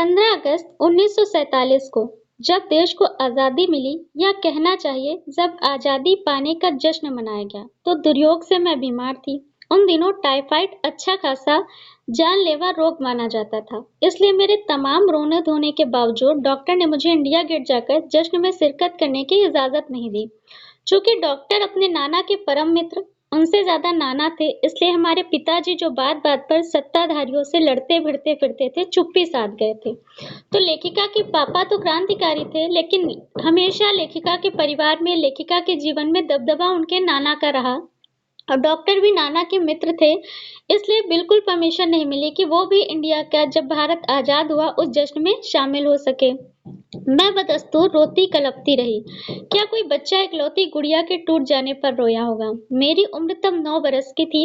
15 अगस्त 1947 को जब देश को आजादी मिली, या कहना चाहिए जब आजादी पाने का जश्न मनाया गया, तो दुर्योग से मैं बीमार थी। उन दिनों टाइफाइड अच्छा खासा जानलेवा रोग माना जाता था, इसलिए मेरे तमाम रोने धोने के बावजूद डॉक्टर ने मुझे इंडिया गेट जाकर जश्न में शिरकत करने की इजाजत नहीं दी। चूंकि डॉक्टर अपने नाना के परम मित्र, उनसे ज्यादा नाना थे, इसलिए हमारे पिताजी जो बात बात पर सत्ताधारियों से लड़ते भिड़ते फिरते थे, चुप्पी साध गए थे। तो लेखिका के पापा तो क्रांतिकारी थे, लेकिन हमेशा लेखिका के परिवार में, लेखिका के जीवन में दबदबा उनके नाना का रहा, और डॉक्टर भी नाना के मित्र थे, इसलिए बिल्कुल परमिशन नहीं मिली कि वो भी इंडिया का, जब भारत आजाद हुआ, उस जश्न में शामिल हो सके। मैं बदस्तूर रोती कलपती रही। क्या कोई बच्चा इकलौती गुड़िया के टूट जाने पर रोया होगा? मेरी उम्र तब 9 बरस की थी,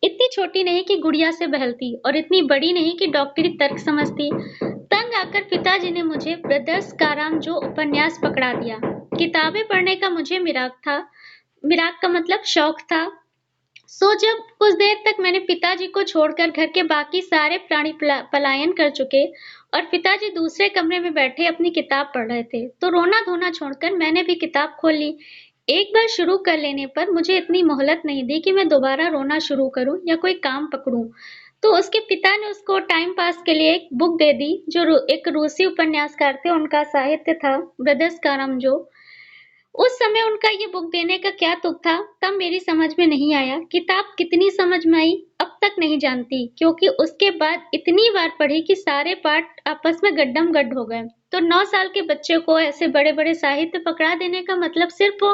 इतनी छोटी नहीं कि गुड़िया से बहलती, और इतनी बड़ी नहीं कि डॉक्टरी तर्क समझती। तंग आकर पिताजी ने मुझे ब्रदर्स कारामजो उपन्यास पकड़ा दिया। किताबें पढ़ने का मुझे मिराक का मतलब शौक था। जब कुछ देर तक मैंने पिताजी को छोड़कर, घर के बाकी सारे प्राणी पलायन कर चुके और पिताजी दूसरे कमरे में बैठे अपनी किताब पढ़ रहे थे, तो रोना धोना छोड़कर मैंने भी किताब खोल ली। एक बार शुरू कर लेने पर मुझे इतनी मोहलत नहीं दी कि मैं दोबारा रोना शुरू करूं या कोई काम पकड़ूं। तो उसके पिता ने उसको टाइम पास के लिए एक बुक दे दी, जो एक रूसी उपन्यासकार थे, उनका साहित्य था ब्रदर्स कारामजो। उस समय उनका ये बुक देने का क्या तुक था, तब मेरी समझ में नहीं आया। किताब कितनी समझ में आई, अब तक नहीं जानती, क्योंकि उसके बाद इतनी बार पढ़ी कि सारे पाठ आपस में गड्ढम गड्ढ हो गए। तो 9 साल के बच्चे को ऐसे बड़े बड़े साहित्य पकड़ा देने का मतलब सिर्फ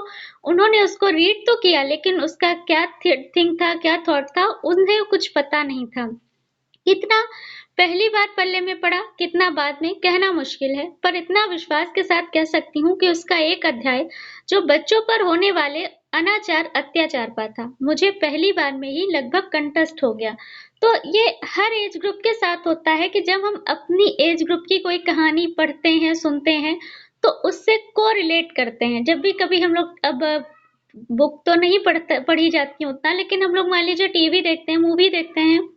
उन्होंने उसको रीड तो किया, लेकिन उसका क्या थिंक था, क्या थॉट था, उन्हें कुछ पता नहीं था। कितना पहली बार पल्ले में पड़ा, कितना बाद में, कहना मुश्किल है, पर इतना विश्वास के साथ कह सकती हूँ कि उसका एक अध्याय जो बच्चों पर होने वाले अनाचार अत्याचार पर था, मुझे पहली बार में ही लगभग कंठस्थ हो गया। तो ये हर एज ग्रुप के साथ होता है कि जब हम अपनी एज ग्रुप की कोई कहानी पढ़ते हैं, सुनते हैं, तो उससे को रिलेट करते हैं। जब भी कभी हम लोग, अब बुक तो नहीं पढ़ी जाती उतना, लेकिन हम लोग मान लीजिए टीवी देखते हैं, मूवी देखते हैं,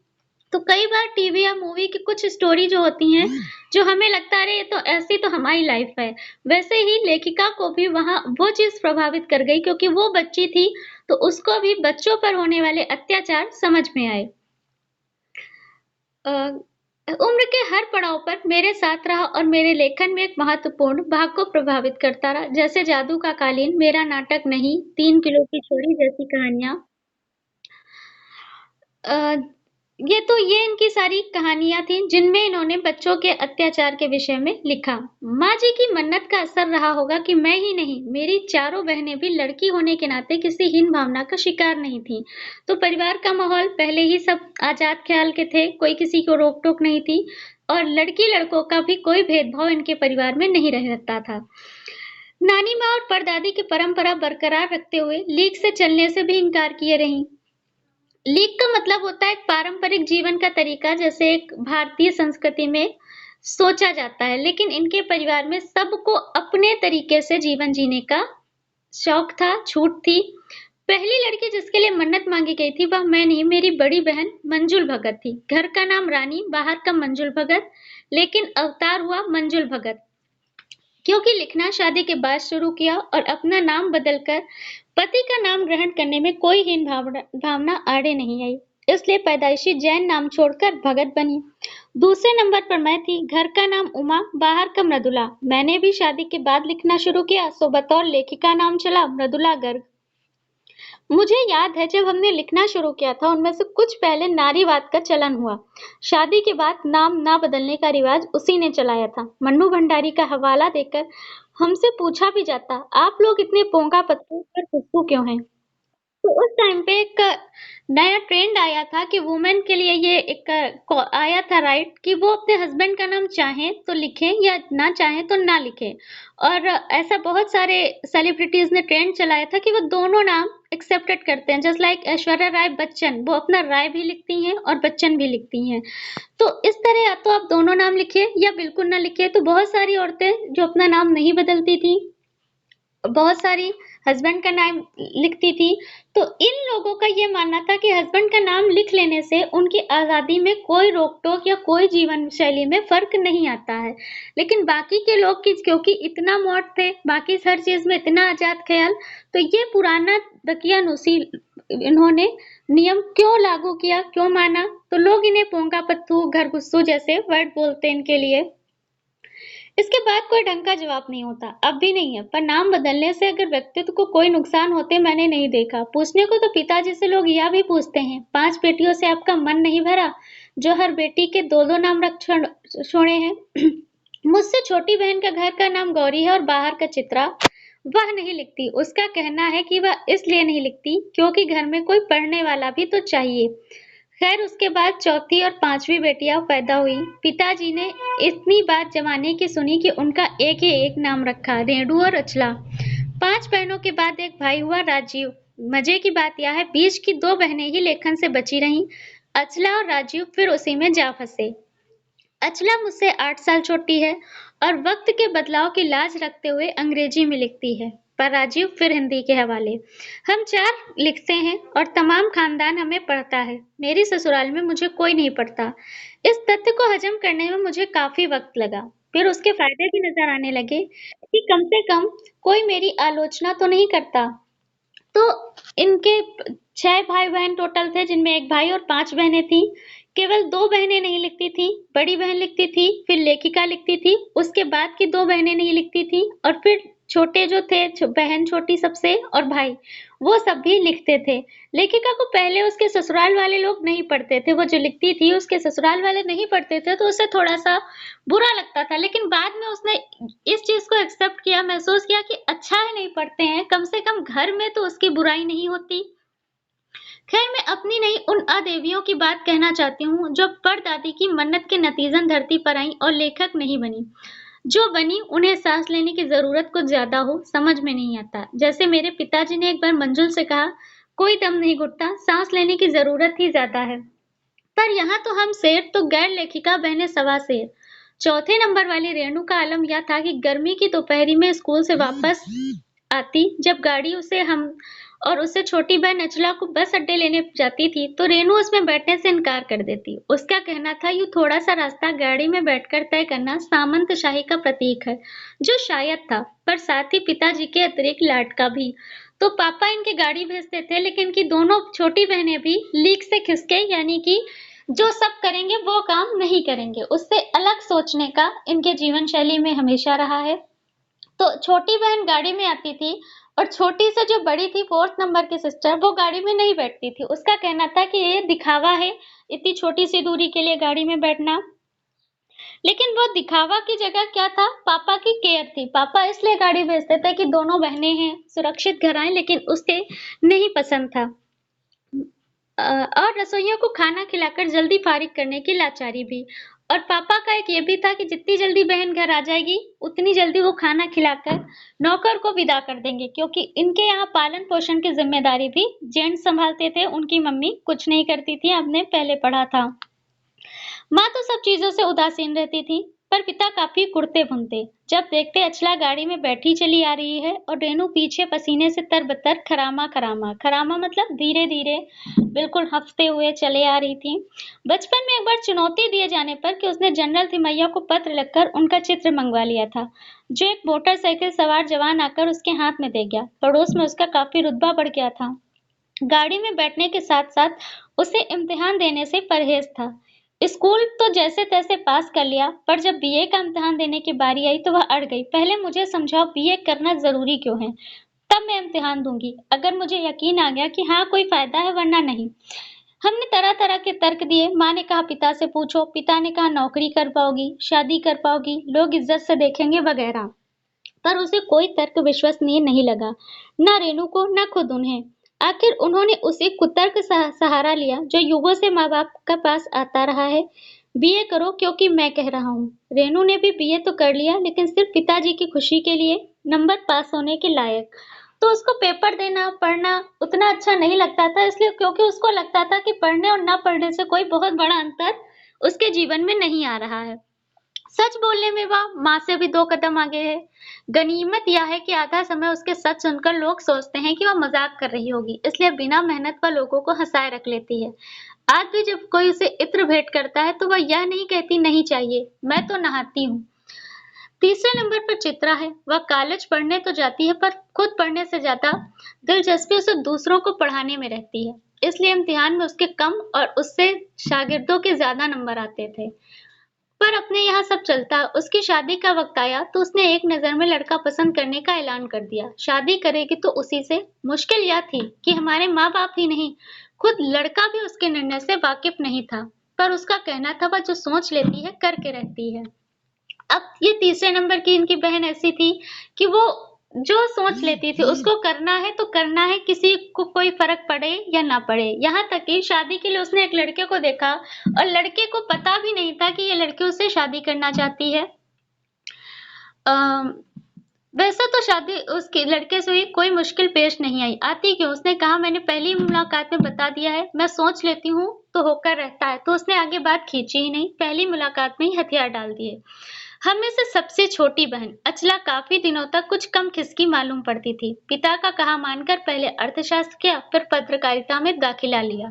तो कई बार टीवी या मूवी की कुछ स्टोरी जो होती हैं, जो हमें लगता है ये तो ऐसी तो हमारी लाइफ है, वैसे ही लेखिका को भी वहां वो चीज प्रभावित कर गई, क्योंकि वो बच्ची थी, तो उसको भी बच्चों पर होने वाले अत्याचार समझ में आए। उम्र के हर पड़ाव पर मेरे साथ रहा और मेरे लेखन में एक महत्वपूर्ण भाग को प्रभावित करता रहा, जैसे जादू का कालीन, मेरा नाटक नहीं, 3 किलो की छोरी जैसी कहानियां। ये इनकी सारी कहानियां थी जिनमें इन्होंने बच्चों के अत्याचार के विषय में लिखा। माँ जी की मन्नत का असर रहा होगा कि मैं ही नहीं, मेरी चारों बहनें भी लड़की होने के नाते किसी हीन भावना का शिकार नहीं थी। तो परिवार का माहौल पहले ही सब आजाद ख्याल के थे, कोई किसी को रोक टोक नहीं थी, और लड़की लड़कों का भी कोई भेदभाव इनके परिवार में नहीं रहता था। नानी माँ और परदादी की परंपरा बरकरार रखते हुए लीग से चलने से भी इनकार किए रही। लीग का मतलब होता है एक पारंपरिक जीवन का तरीका, जैसे एक भारतीय संस्कृति में सोचा जाता है, लेकिन इनके परिवार में सबको अपने तरीके से जीवन जीने का शौक था, छूट थी। पहली लड़की जिसके लिए मन्नत मांगी गई थी वह मैं नहीं, मेरी बड़ी बहन मंजुल भगत थी। घर का नाम रानी, बाहर का मंजुल भगत, लेकिन अवतार हुआ मंजुल भगत, क्योंकि लिखना शादी के बाद शुरू किया और अपना नाम बदलकर पति का नाम ग्रहण करने में कोई हीन भावना आड़े नहीं आई, इसलिए पैदाइशी जैन नाम छोड़कर भगत बनी। दूसरे नंबर पर मैं थी, घर का नाम उमा, बाहर का मृदुला। मैंने भी शादी के बाद लिखना शुरू किया, सो बतौर लेखिका नाम चला मृदुला गर्ग। मुझे याद है जब हमने लिखना शुरू किया था, उनमें से कुछ पहले नारीवाद का चलन हुआ। शादी के बाद नाम ना बदलने का रिवाज उसी ने चलाया था। मन्नू भंडारी का हवाला देकर हमसे पूछा भी जाता, आप लोग इतने पोंगा पत्तों पर खुशबू क्यों हैं? तो उस टाइम पे एक नया ट्रेंड आया था कि वुमेन के लिए ये एक आया था राइट, कि वो अपने हस्बैंड का नाम चाहें तो लिखें या ना चाहें तो ना लिखें। और ऐसा बहुत सारे सेलिब्रिटीज ने ट्रेंड चलाया था कि वो दोनों नाम एक्सेप्टेड करते हैं, जस्ट लाइक ऐश्वर्या राय बच्चन, वो अपना राय भी लिखती हैं और बच्चन भी लिखती हैं। तो इस तरह या तो आप दोनों नाम लिखिए या बिल्कुल ना लिखिए। तो बहुत सारी औरतें जो अपना नाम नहीं बदलती थी, बहुत सारी हस्बैंड का नाम लिखती थी। तो इन लोगों का ये मानना था कि हस्बैंड का नाम लिख लेने से उनकी आज़ादी में कोई रोक-टोक या कोई जीवन शैली में फ़र्क नहीं आता है। लेकिन बाकी के लोग की क्योंकि इतना मॉड थे, बाकी हर चीज़ में इतना आज़ाद ख़्याल, तो ये पुराना दकियानूसी इन्होंने नियम क्यों लागू किया, क्यों माना? तो लोग इन्हें पोंगा पत्तू, घरगुस्सू जैसे वर्ड बोलते हैं इनके लिए। इसके बाद कोई ढंग का जवाब नहीं होता, अब भी नहीं है, पर नाम बदलने से अगर व्यक्तित्व को कोई नुकसान होते मैंने नहीं देखा। पूछने को तो पिताजी से लोग यह भी पूछते हैं, 5 बेटियों से आपका मन नहीं भरा, जो हर बेटी के 2-2 नाम रख छोड़े हैं? मुझसे छोटी बहन का घर का नाम गौरी है और बाहर का चित्रा। वह नहीं लिखती, उसका कहना है कि वह इसलिए नहीं लिखती क्योंकि घर में कोई पढ़ने वाला भी तो चाहिए। खैर उसके बाद चौथी और 5वीं बेटियां पैदा हुई। पिताजी ने इतनी बात जमाने की सुनी कि उनका एक ही एक नाम रखा, रेणु और अचला। 5 बहनों के बाद एक भाई हुआ, राजीव। मजे की बात यह है, बीच की 2 बहनें ही लेखन से बची रहीं। अचला और राजीव फिर उसी में जा फंसे। अचला मुझसे 8 साल छोटी है और वक्त के बदलाव की लाज रखते हुए अंग्रेजी में लिखती है, पर राजीव फिर हिंदी के हवाले। हम 4 लिखते हैं और तमाम खानदान हमें पढ़ता है। मेरी ससुराल में मुझे कोई नहीं पढ़ता। इस तथ्य को हजम करने में मुझे काफी वक्त लगा। फिर उसके फायदे भी नजर आने लगे कि कम से कम कोई मेरी आलोचना तो नहीं करता। तो इनके 6 भाई बहन टोटल थे, जिनमें एक भाई और 5 बहनें थी। केवल 2 बहनें नहीं लिखती थी, बड़ी बहन लिखती थी, फिर लेखिका लिखती थी, उसके बाद की 2 बहनें नहीं लिखती थी और फिर छोटे जो थे, बहन छोटी सबसे और भाई, वो सब भी लिखते थे। लेखिका को पहले उसके ससुराल वाले लोग नहीं पढ़ते थे, वो जो लिखती थी उसके ससुराल वाले नहीं पढ़ते थे, तो उसे थोड़ा सा बुरा लगता था। लेकिन बाद में उसने इस चीज को एक्सेप्ट किया, महसूस किया कि अच्छा है नहीं पढ़ते हैं, कम से कम घर में तो उसकी बुराई नहीं होती। खैर मैं अपनी नहीं उन अदेवियों की बात कहना चाहती हूँ जो परदादी की मन्नत के नतीजन धरती पर आई और लेखक नहीं बनी। जो बनी उन्हें सांस लेने की जरूरत कुछ ज्यादा हो, समझ में नहीं आता। जैसे मेरे पिताजी ने एक बार मंजुल से कहा, कोई दम नहीं घुटता, सांस लेने की जरूरत ही ज्यादा है। पर यहाँ तो हम शेर तो गैर लेखिका बहने सवा शेर। चौथे नंबर वाली रेणु का आलम यह था कि गर्मी की दोपहरी में स्कूल से वापस आती, जब गाड़ी उसे हम और उससे छोटी बहन अचला को बस अड्डे लेने जाती थी, तो रेणु उसमें बैठने से इनकार कर देती। उसका कहना था, यूं थोड़ा सा रास्ता गाड़ी में बैठकर तय करना सामंतशाही का प्रतीक है, जो शायद था, पर साथ ही पिताजी के अतिरिक्त लाड का भी। तो पापा इनकी गाड़ी भेजते थे, लेकिन इनकी दोनों छोटी बहनें भी लीक से खिसके, यानी कि जो सब करेंगे वो काम नहीं करेंगे, उससे अलग सोचने का इनके जीवन शैली में हमेशा रहा है। तो छोटी बहन गाड़ी में आती थी और छोटी से जो बड़ी थी 4th नंबर की सिस्टर, वो गाड़ी में नहीं बैठती थी। उसका कहना था कि ये दिखावा है, इतनी छोटी सी दूरी के लिए गाड़ी में बैठना। लेकिन वो दिखावा की जगह क्या था, पापा की केयर थी। पापा इसलिए गाड़ी भेजते थे कि दोनों बहनें हैं, सुरक्षित घर आए, लेकिन उसके नहीं पसंद था। और रसोइयों को खाना खिलाकर जल्दी फारिग करने की लाचारी भी। और पापा का एक ये भी था कि जितनी जल्दी बहन घर आ जाएगी उतनी जल्दी वो खाना खिलाकर नौकर को विदा कर देंगे, क्योंकि इनके यहाँ पालन पोषण की जिम्मेदारी भी जेंट्स संभालते थे। उनकी मम्मी कुछ नहीं करती थी, आपने पहले पढ़ा था। माँ तो सब चीजों से उदासीन रहती थी, पर पिता काफी कुड़ते भुनते। जब देखते अचला गाड़ी में बैठी चली आ रही है और रेणु पीछे पसीने से तरबतर खरामा खरामा, खरामा मतलब धीरे धीरे बिल्कुल हंसते हुए चले आ रही थी। बचपन में एक बार चुनौती दिए जाने पर कि उसने जनरल थिमैया को पत्र लिखकर उनका चित्र मंगवा लिया था, जो एक मोटरसाइकिल सवार जवान आकर उसके हाथ में दे गया। पड़ोस में उसका काफी रुतबा बढ़ गया था। गाड़ी में बैठने के साथ साथ उसे इम्तिहान देने से परहेज था। स्कूल तो जैसे तैसे पास कर लिया, पर जब बीए का इम्तिहान देने की बारी आई तो वह अड़ गई। पहले मुझे समझाओ बीए करना जरूरी क्यों है, तब मैं इम्तिहान दूंगी, अगर मुझे यकीन आ गया कि हाँ कोई फायदा है, वरना नहीं। हमने तरह तरह के तर्क दिए। माँ ने कहा पिता से पूछो, पिता ने कहा नौकरी कर पाओगी, शादी कर पाओगी, लोग इज्जत से देखेंगे वगैरह। पर उसे कोई तर्क विश्वसनीय नहीं लगा, न रेणु को न खुद उन्हें। आखिर उन्होंने उसी कुतर्क सहारा लिया जो युगों से माँ बाप का पास आता रहा है, बीए करो क्योंकि मैं कह रहा हूँ। रेणु ने भी बीए तो कर लिया, लेकिन सिर्फ पिताजी की खुशी के लिए, नंबर पास होने के लायक। तो उसको पेपर देना पढ़ना उतना अच्छा नहीं लगता था, इसलिए क्योंकि उसको लगता था कि पढ़ने और ना पढ़ने से कोई बहुत बड़ा अंतर उसके जीवन में नहीं आ रहा है। सच बोलने में वह माँ से भी 2 कदम आगे है। गनीमत यह है कि आधा समय उसके सच सुनकर लोग सोचते हैं कि वह मज़ाक कर रही होगी, इसलिए बिना मेहनत वह लोगों को हँसाए रख लेती है। आज भी जब कोई उसे इत्र भेंट करता है तो वह यह नहीं कहती नहीं चाहिए, मैं तो नहाती हूँ। तीसरे नंबर पर चित्रा है। वह कॉलेज पढ़ने तो जाती है पर खुद पढ़ने से ज़्यादा दिलचस्पी उसे दूसरों को पढ़ाने में रहती है। इसलिए इम्तिहान में उसके कम और उससे शागिर्दों के ज़्यादा नंबर आते थे। पर अपने यहाँ सब चलता, उसकी शादी का वक्त आया तो उसने एक नज़र में लड़का पसंद करने का ऐलान कर दिया। शादी करेगी तो उसी से। मुश्किल यह थी कि हमारे माँ-बाप ही नहीं, खुद लड़का भी उसके निर्णय से वाकिफ नहीं था। पर उसका कहना था वह जो सोच लेती है करके रहती है। अब ये तीसरे नंबर की इनकी बहन ऐसी थी कि वो जो सोच लेती थी उसको करना है तो करना है, किसी को कोई फर्क पड़े या ना पड़े। यहाँ तक कि शादी के लिए उसने एक लड़के को देखा और लड़के को पता भी नहीं था कि ये लड़की उससे शादी करना चाहती है। वैसे तो शादी उसके लड़के से हुई, कोई मुश्किल पेश नहीं आई। आती क्यों? उसने कहा मैंने पहली मुलाकात में बता दिया है, मैं सोच लेती हूँ तो होकर रहता है। तो उसने आगे बात खींची ही नहीं, पहली मुलाकात में ही हथियार डाल दिए। हम में से सबसे छोटी बहन अचला काफी दिनों तक कुछ कम खिसकी मालूम पड़ती थी। पिता का कहा मानकर पहले अर्थशास्त्र किया, फिर पत्रकारिता में दाखिला लिया।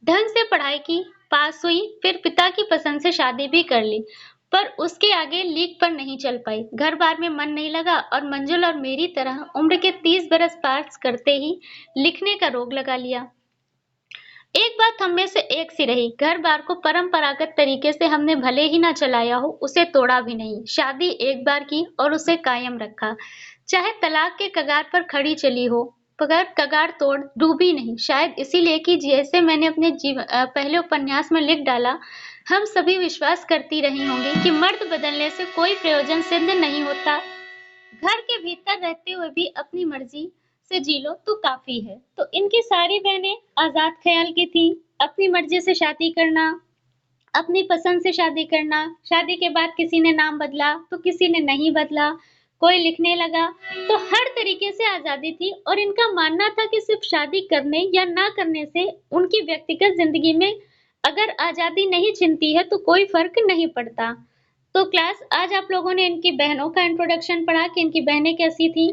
ढंग से पढ़ाई की, पास हुई, फिर पिता की पसंद से शादी भी कर ली। पर उसके आगे लीक पर नहीं चल पाई। घर बार में मन नहीं लगा और मंजुल और मेरी तरह उम्र के 30 बरस पार करते ही लिखने का रोग लगा लिया। एक बात हम में से एक सी रही, घर बार को परंपरागत तरीके से हमने भले ही ना चलाया हो, उसे तोड़ा भी नहीं। शादी एक बार की और उसे कायम रखा, चाहे तलाक के कगार पर खड़ी चली हो, मगर कगार तोड़ डूबी नहीं। शायद इसीलिए कि जैसे मैंने अपने पहले उपन्यास में लिख डाला, हम सभी विश्वास करती रही होंगी कि मर्द बदलने से कोई प्रयोजन सिद्ध नहीं होता। घर के भीतर रहते हुए भी अपनी मर्जी से जी लो तो काफी है। तो इनकी सारी बहनें आजाद ख्याल की थी। अपनी मर्जी से शादी करना, अपनी पसंद से शादी करना, शादी के बाद किसी ने नाम बदला तो किसी ने नहीं बदला, कोई लिखने लगा, तो हर तरीके से आजादी थी। और इनका मानना था कि सिर्फ शादी करने या ना करने से उनकी व्यक्तिगत जिंदगी में अगर आजादी नहीं छिनती है तो कोई फर्क नहीं पड़ता। तो क्लास, आज आप लोगों ने इनकी बहनों का इंट्रोडक्शन पढ़ा कि इनकी बहनें कैसी थी।